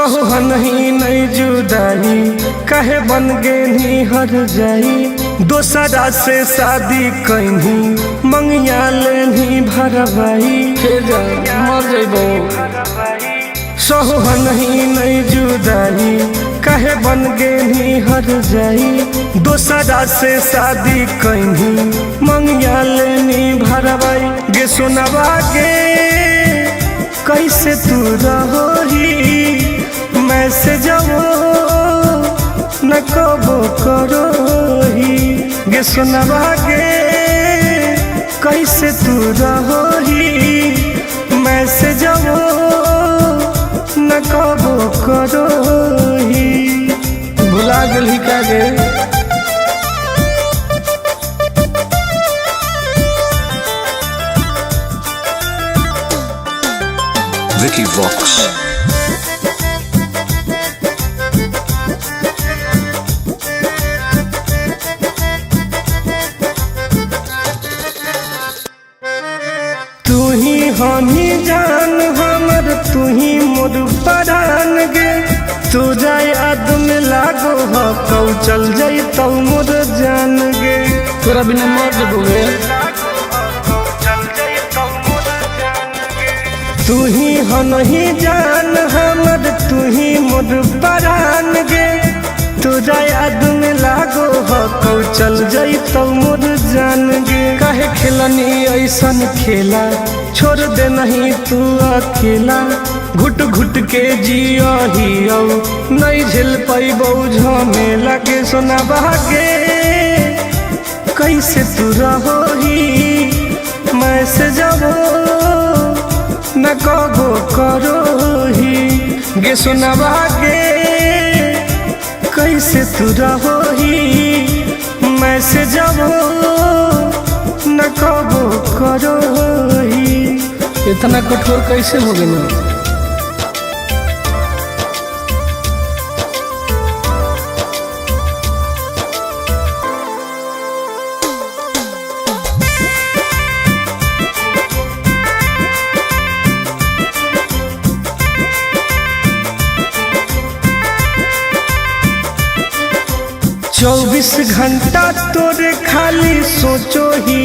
सोहन ही नहीं जुदाई कहे बन गे नी हर जाई दोसरा से शादी कहीं मंगिया लेनी भरवाई मर जइबो। सोहन ही नहीं जुदाई कहे बन गे नी हर जाई दोसरा से शादी कहीं मंगिया लेनी भरवाई गे सुनवा गे कैसे तू रहोही मैसेजो न कबो करोही गे सुनवा गे कैसे तू रहोही मैसेजो न कबो करोही भुला गेली का गे। Vicky Vox. तू ही हनी जान हमर तू ही मोर परान गे तू जाए याद में लागो हो कौ चल जाई तो मोर जान गे तोरा बिना मर जबोगे। तू ही हनही जान हमर तू ही मोर परान गे तुझा याद में लागो हो कौ चल जाई तो मोर जान गे काहे खेलनी ऐसन खेला छोड़ दे नहीं तू अकेला घुट घुट के जियो हियो नहीं झेल पैबो झमेला के सोना बहागे कैसे तू रहोही मैसेजो न कबो करोही गे सुनवा गे कैसे तू रहोही मैसेजो न कबो करोही। इतना कठोर कैसे हो गई? चौबीस घंटा तोरे खाली सोचो ही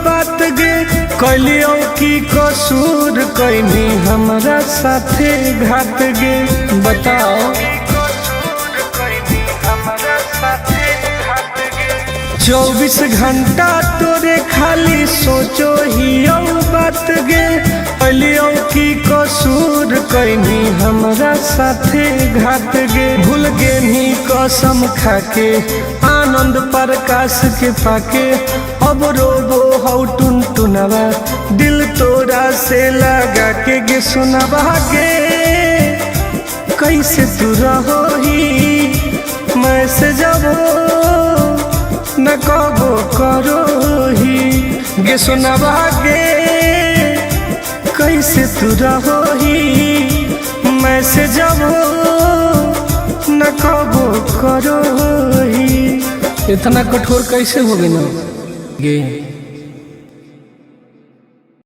बात गे कलियो की कसूर कैनी हमरा साथे घात गे बताओ। 24 घंटा तोरे खाली सोचो ही बात गे कलियो की कसूर कैनी हमरा साथे घात गे भूल गे नी कसम खाके आनंद प्रकाश के पाके अब रोबो हौ टुनटुनवा दिल तोरा से लगा के गे सुनवा गे कैसे तू रहोही मैसेजो न कबो करोही गे सुनवा गे कैसे तू रहोही मैसेजो न कबो करोही। इतना कठोर कैसे हो गई गे?